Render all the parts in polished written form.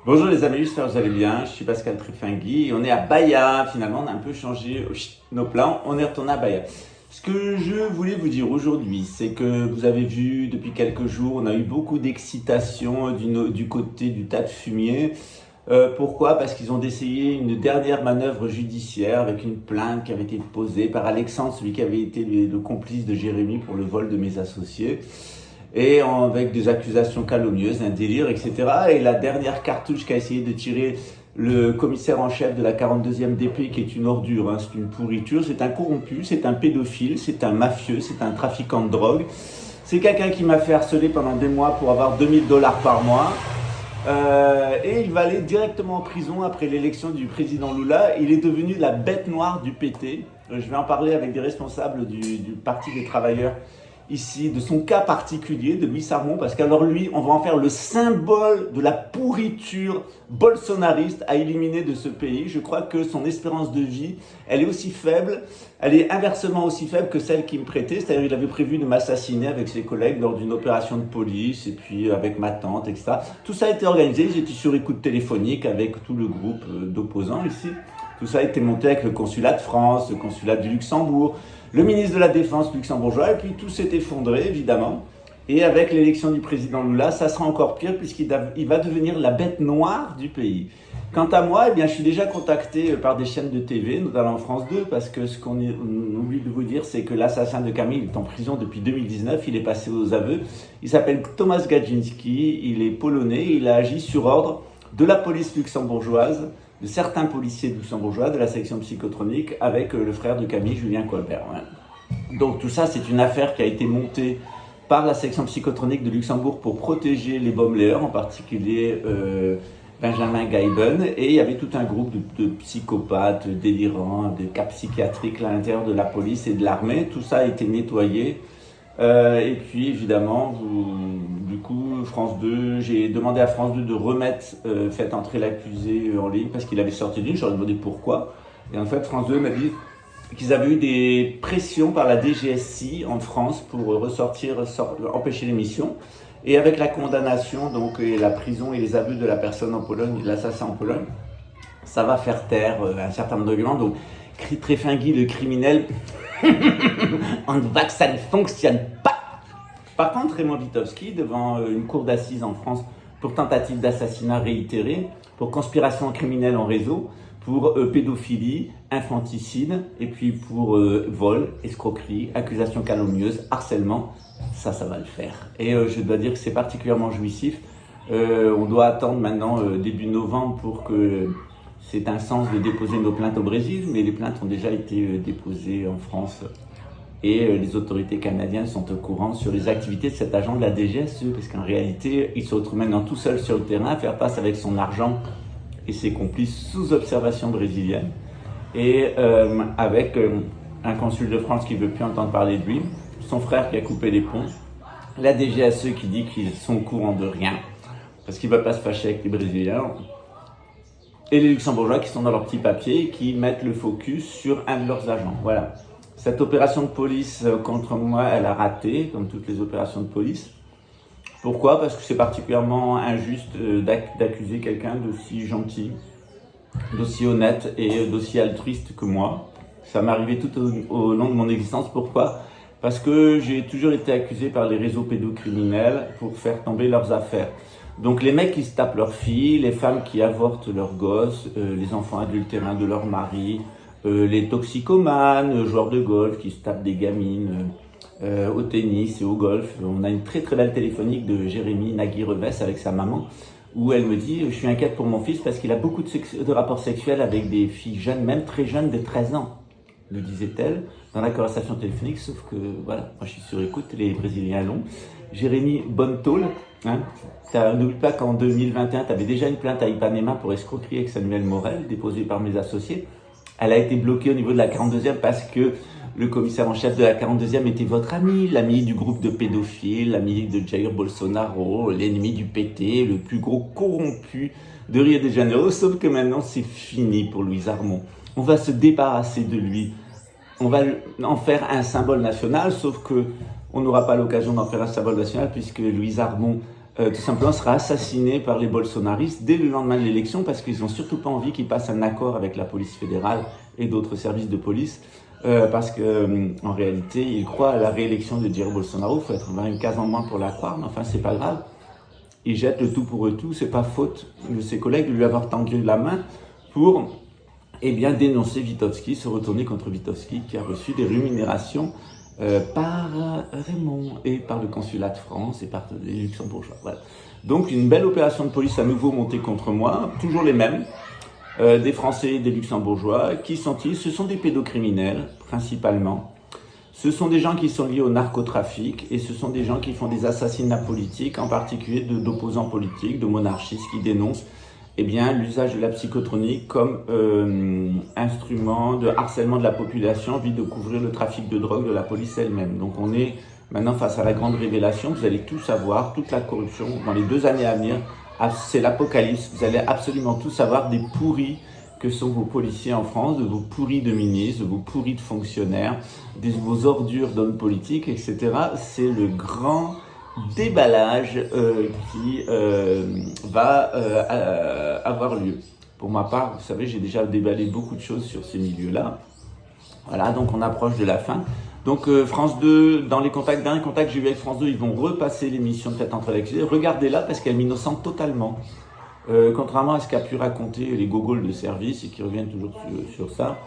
Bonjour les amis, j'espère que vous allez bien. Je suis Pascal Trifingui et on est à Bahia. Finalement, on a un peu changé nos plans. On est retourné à Bahia. Ce que je voulais vous dire aujourd'hui, c'est que vous avez vu depuis quelques jours, on a eu beaucoup d'excitation du côté du tas de fumier. Pourquoi? Parce qu'ils ont essayé une dernière manœuvre judiciaire avec une plainte qui avait été posée par Alexandre, celui qui avait été le complice de Jérémy pour le vol de mes associés. Et avec des accusations calomnieuses, un délire, etc. Et la dernière cartouche qu'a essayé de tirer le commissaire en chef de la 42e DP, qui est une ordure, hein, c'est une pourriture, c'est un corrompu, c'est un pédophile, c'est un mafieux, c'est un trafiquant de drogue. C'est quelqu'un qui m'a fait harceler pendant des mois pour avoir $2000 par mois. Et il va aller directement en prison après l'élection du président Lula. Il est devenu la bête noire du PT. Je vais en parler avec des responsables du Parti des travailleurs ici, de son cas particulier, de Luis Armon, parce qu'alors lui, on va en faire le symbole de la pourriture bolsonariste à éliminer de ce pays. Je crois que son espérance de vie, elle est aussi faible, elle est inversement aussi faible que celle qu'il me prêtait, c'est-à-dire il avait prévu de m'assassiner avec ses collègues lors d'une opération de police, et puis avec ma tante, etc. Tout ça a été organisé, j'étais sur écoute téléphonique avec tout le groupe d'opposants ici. Tout ça a été monté avec le consulat de France, le consulat du Luxembourg, le ministre de la Défense luxembourgeois, et puis tout s'est effondré, évidemment. Et avec l'élection du président Lula, ça sera encore pire puisqu'il va devenir la bête noire du pays. Quant à moi, eh bien, je suis déjà contacté par des chaînes de TV, notamment France 2, parce que ce qu'on oublie de vous dire, c'est que l'assassin de Camille est en prison depuis 2019, il est passé aux aveux. Il s'appelle Tomasz Gadziński, il est polonais, il a agi sur ordre de la police luxembourgeoise, de certains policiers luxembourgeois de la section psychotronique avec le frère de Camille, Julien Colbert. Ouais. Donc tout ça, c'est une affaire qui a été montée par la section psychotronique de Luxembourg pour protéger les bombelayeurs, en particulier Benjamin Gaiben. Et il y avait tout un groupe de psychopathes délirants, de cas psychiatriques à l'intérieur de la police et de l'armée. Tout ça a été nettoyé. Et puis évidemment, du coup, France 2, j'ai demandé à France 2 de remettre Faites entrer l'accusé en ligne parce qu'il avait sorti d'une. J'aurais demandé pourquoi. Et en fait, France 2 m'a dit qu'ils avaient eu des pressions par la DGSI en France pour empêcher l'émission. Et avec la condamnation, donc, et la prison et les aveux de la personne en Pologne, l'assassin en Pologne, ça va faire taire un certain nombre d'arguments. Donc, Trifingui, le criminel, on voit que ça ne fonctionne pas. Par contre, Raymond Witowski, devant une cour d'assises en France pour tentative d'assassinat réitéré, pour conspiration criminelle en réseau, pour pédophilie, infanticide, et puis pour vol, escroquerie, accusation calomnieuse, harcèlement, ça va le faire. Et je dois dire que c'est particulièrement jouissif. On doit attendre maintenant début novembre pour que c'est un sens de déposer nos plaintes au Brésil, mais les plaintes ont déjà été déposées en France. Et les autorités canadiennes sont au courant sur les activités de cet agent de la DGSE, parce qu'en réalité, il se retrouve maintenant tout seul sur le terrain à faire face avec son argent et ses complices sous observation brésilienne, et avec un consul de France qui ne veut plus entendre parler de lui, son frère qui a coupé les ponts, la DGSE qui dit qu'ils sont au courant de rien, parce qu'ils ne veulent pas se fâcher avec les Brésiliens, et les Luxembourgeois qui sont dans leurs petits papiers et qui mettent le focus sur un de leurs agents. Voilà. Cette opération de police contre moi, elle a raté, comme toutes les opérations de police. Pourquoi? Parce que c'est particulièrement injuste d'accuser quelqu'un d'aussi gentil, d'aussi honnête et d'aussi altruiste que moi. Ça m'est arrivé tout au long de mon existence. Pourquoi? Parce que j'ai toujours été accusé par les réseaux pédocriminels pour faire tomber leurs affaires. Donc les mecs qui se tapent leurs filles, les femmes qui avortent leurs gosses, les enfants adultérins de leur mari, les toxicomanes, joueurs de golf qui se tapent des gamines au tennis et au golf. On a une très très belle téléphonique de Jérémy Nagui-Revès avec sa maman où elle me dit « Je suis inquiète pour mon fils parce qu'il a beaucoup de rapports sexuels avec des filles jeunes, même très jeunes de 13 ans. » le disait-elle dans la conversation téléphonique, sauf que voilà, moi je suis sur écoute, les Brésiliens l'ont. Jérémy, bonne tôle. Hein. N'oublie pas qu'en 2021, tu avais déjà une plainte à Ipanema pour escroquerie avec Samuel Morel, déposée par mes associés. Elle a été bloquée au niveau de la 42e parce que le commissaire en chef de la 42e était votre ami, l'ami du groupe de pédophiles, l'ami de Jair Bolsonaro, l'ennemi du PT, le plus gros corrompu de Rio de Janeiro. Sauf que maintenant, c'est fini pour Luis Armon. On va se débarrasser de lui. On va en faire un symbole national, sauf que on n'aura pas l'occasion d'en faire un symbole national puisque Luis Armon tout simplement sera assassiné par les bolsonaristes dès le lendemain de l'élection parce qu'ils n'ont surtout pas envie qu'il passe un accord avec la police fédérale et d'autres services de police parce que en réalité ils croient à la réélection de Jair Bolsonaro. Il faut être une case en moins pour la croire, mais enfin c'est pas grave. Ils jettent le tout pour eux tout, c'est pas faute de ses collègues de lui avoir tendu la main pour dénoncer Witowski, se retourner contre Witowski qui a reçu des rémunérations par Raymond et par le consulat de France et par les luxembourgeois. Voilà. Donc une belle opération de police à nouveau montée contre moi, toujours les mêmes, des Français et des luxembourgeois. Qui sont-ils? Ce sont des pédocriminels principalement. Ce sont des gens qui sont liés au narcotrafic et ce sont des gens qui font des assassinats politiques, en particulier d'opposants politiques, de monarchistes qui dénoncent l'usage de la psychotronique comme instrument de harcèlement de la population, envie de couvrir le trafic de drogue de la police elle-même. Donc on est maintenant face à la grande révélation, vous allez tout savoir, toute la corruption dans les 2 années à venir, c'est l'apocalypse, vous allez absolument tout savoir des pourris que sont vos policiers en France, de vos pourris de ministres, de vos pourris de fonctionnaires, de vos ordures d'hommes politiques, etc. C'est le grand déballage qui va avoir lieu. Pour ma part, vous savez, j'ai déjà déballé beaucoup de choses sur ces milieux-là. Voilà, donc on approche de la fin. Donc France 2, dans les contacts, dernier contact que j'ai eu avec France 2, ils vont repasser l'émission de Tête entre l'accusé. Regardez-la parce qu'elle m'innocente totalement. Contrairement à ce qu'a pu raconter les gogoles de service et qui reviennent toujours sur ça.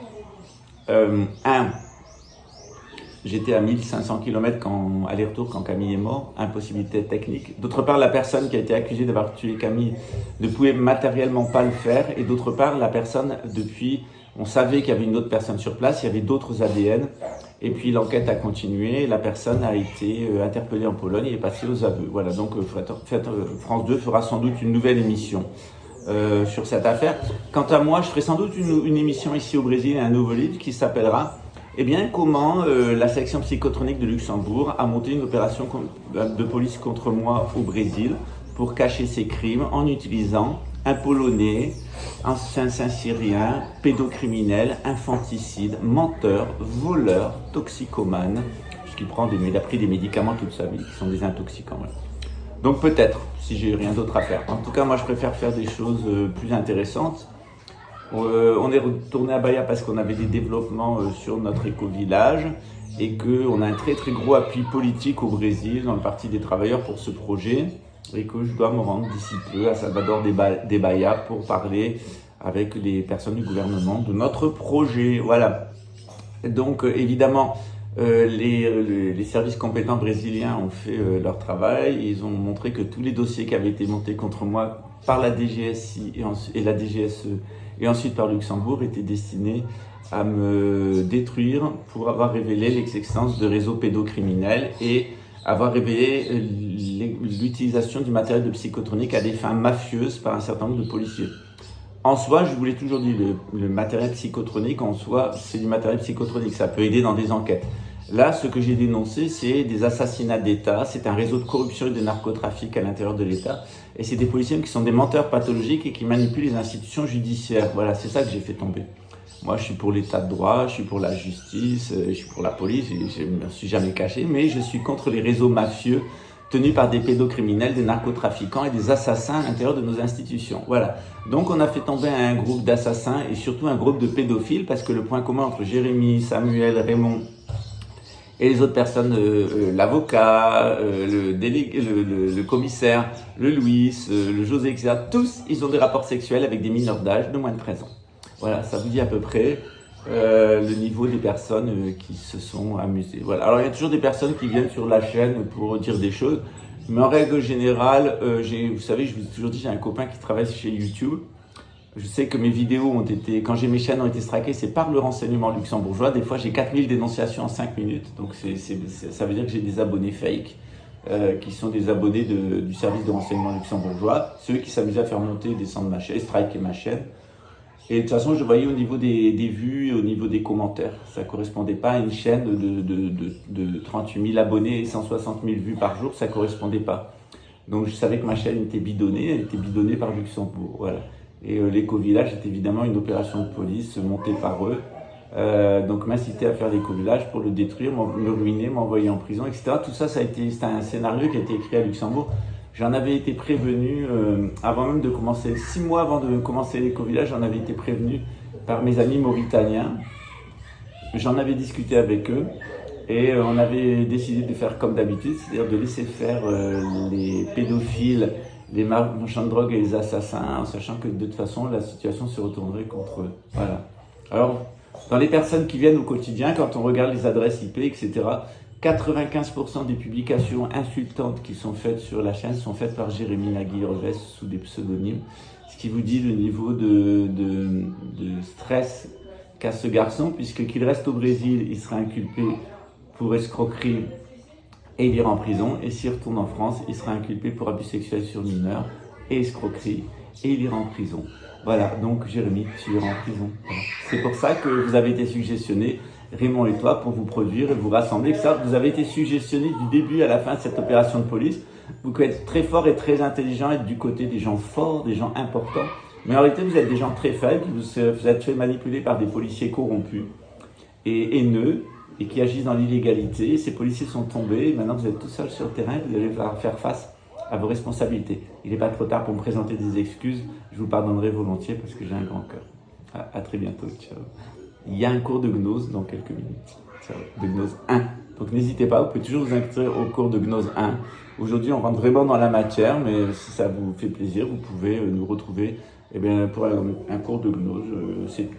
J'étais à 1500 km aller-retour quand Camille est mort, impossibilité technique. D'autre part, la personne qui a été accusée d'avoir tué Camille ne pouvait matériellement pas le faire. Et d'autre part, la personne, depuis, on savait qu'il y avait une autre personne sur place, il y avait d'autres ADN. Et puis l'enquête a continué, la personne a été interpellée en Pologne et est passée aux aveux. Voilà, donc France 2 fera sans doute une nouvelle émission sur cette affaire. Quant à moi, je ferai sans doute une émission ici au Brésil, un nouveau livre qui s'appellera comment la section psychotronique de Luxembourg a monté une opération de police contre moi au Brésil pour cacher ses crimes en utilisant un Polonais, un Syrien, pédocriminel, infanticide, menteur, voleur, toxicomane, puisqu'il a pris des médicaments toute sa vie, qui sont des intoxicants. Voilà. Donc peut-être, si j'ai rien d'autre à faire. En tout cas, moi je préfère faire des choses plus intéressantes. On est retourné à Bahia parce qu'on avait des développements sur notre éco-village et qu'on a un très très gros appui politique au Brésil, dans le Parti des travailleurs pour ce projet. Et que je dois me rendre d'ici peu à Salvador de Bahia pour parler avec les personnes du gouvernement de notre projet. Voilà. Donc évidemment, les services compétents brésiliens ont fait leur travail. Ils ont montré que tous les dossiers qui avaient été montés contre moi par la DGSI et la DGSE et ensuite par Luxembourg étaient destinés à me détruire pour avoir révélé l'existence de réseaux pédocriminels et avoir révélé l'utilisation du matériel de psychotronique à des fins mafieuses par un certain nombre de policiers. En soi, je vous l'ai toujours dit, le matériel psychotronique, en soi, c'est du matériel psychotronique, ça peut aider dans des enquêtes. Là, ce que j'ai dénoncé, c'est des assassinats d'État, c'est un réseau de corruption et de narcotrafic à l'intérieur de l'État, et c'est des policiers qui sont des menteurs pathologiques et qui manipulent les institutions judiciaires. Voilà, c'est ça que j'ai fait tomber. Moi, je suis pour l'état de droit, je suis pour la justice, je suis pour la police, je ne me suis jamais caché, mais je suis contre les réseaux mafieux tenus par des pédocriminels, des narcotrafiquants et des assassins à l'intérieur de nos institutions. Voilà. Donc, on a fait tomber un groupe d'assassins et surtout un groupe de pédophiles parce que le point commun entre Jérémy, Samuel, Raymond et les autres personnes, l'avocat, le commissaire, le Louis, le José, etc., tous, ils ont des rapports sexuels avec des mineurs d'âge de moins de 13 ans. Voilà, ça vous dit à peu près le niveau des personnes qui se sont amusées. Voilà. Alors, il y a toujours des personnes qui viennent sur la chaîne pour dire des choses, mais en règle générale, vous savez, je vous ai toujours dit, j'ai un copain qui travaille chez YouTube. Je sais que mes vidéos quand mes chaînes ont été straquées, c'est par le renseignement luxembourgeois. Des fois, j'ai 4000 dénonciations en 5 minutes. Donc, ça veut dire que j'ai des abonnés fake, qui sont des abonnés du service de renseignement luxembourgeois. Ceux qui s'amusaient à faire monter et descendre ma chaîne, striker ma chaîne. Et de toute façon, je voyais au niveau des vues, au niveau des commentaires. Ça correspondait pas à une chaîne de 38 000 abonnés et 160 000 vues par jour. Ça correspondait pas. Donc, je savais que ma chaîne était bidonnée. Elle était bidonnée par Luxembourg. Voilà. Et l'éco-village est évidemment une opération de police montée par eux. Donc m'inciter à faire l'éco-village pour le détruire, me ruiner, m'envoyer en prison, etc. Tout ça, c'était un scénario qui a été écrit à Luxembourg. J'en avais été prévenu avant même de commencer, 6 mois avant de commencer l'éco-village, j'en avais été prévenu par mes amis mauritaniens. J'en avais discuté avec eux et on avait décidé de faire comme d'habitude, c'est-à-dire de laisser faire les pédophiles, les marchands de drogue et les assassins, en sachant que de toute façon la situation se retournerait contre eux. Voilà. Alors, dans les personnes qui viennent au quotidien, quand on regarde les adresses IP, etc., 95% des publications insultantes qui sont faites sur la chaîne sont faites par Jérémy Nagui-Revest sous des pseudonymes, ce qui vous dit le niveau de stress qu'a ce garçon, puisque qu'il reste au Brésil, il sera inculpé pour escroquerie et il ira en prison, et s'il retourne en France, il sera inculpé pour abus sexuels sur mineurs et escroquerie, et il ira en prison. Voilà, donc Jérémy, tu iras en prison. Voilà. C'est pour ça que vous avez été suggestionné, Raymond et toi, pour vous produire et vous rassembler. Ça, vous avez été suggestionné du début à la fin de cette opération de police. Vous pouvez être très fort et très intelligent, être du côté des gens forts, des gens importants. Mais en réalité, vous êtes des gens très faibles, vous êtes fait manipuler par des policiers corrompus et haineux et qui agissent dans l'illégalité. Ces policiers sont tombés, maintenant vous êtes tout seul sur le terrain, vous allez faire face à vos responsabilités. Il n'est pas trop tard pour me présenter des excuses, je vous pardonnerai volontiers parce que j'ai un grand cœur. À très bientôt, ciao. Il y a un cours de gnose dans quelques minutes, ciao, de gnose 1. Donc n'hésitez pas, vous pouvez toujours vous inscrire au cours de gnose 1. Aujourd'hui, on rentre vraiment dans la matière, mais si ça vous fait plaisir, vous pouvez nous retrouver pour un cours de gnose. C'est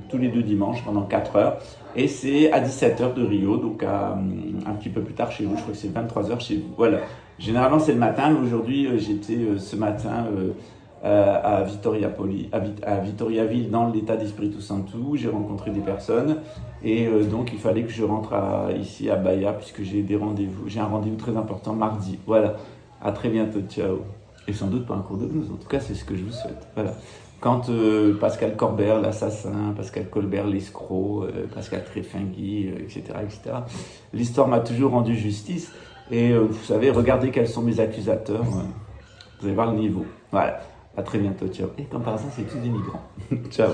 tous les 2 dimanches pendant 4 heures et c'est à 17h de Rio, donc un petit peu plus tard chez vous, je crois que c'est 23h chez vous. Voilà, généralement c'est le matin, mais aujourd'hui j'étais ce matin à Vitoriaville dans l'état d'Espírito Santo, j'ai rencontré des personnes et donc il fallait que je rentre ici à Bahia puisque j'ai un rendez-vous très important mardi. Voilà, à très bientôt, ciao. Et sans doute pas un cours de gnose, en tout cas c'est ce que je vous souhaite. Voilà. Quand Pascal Colbert, l'assassin, Pascal Colbert, l'escroc, Pascal Tréfingui, etc., l'histoire m'a toujours rendu justice. Et vous savez, regardez quels sont mes accusateurs. Vous allez voir le niveau. Voilà. À très bientôt. Ciao. Et comme par hasard, c'est tous des migrants. Ciao.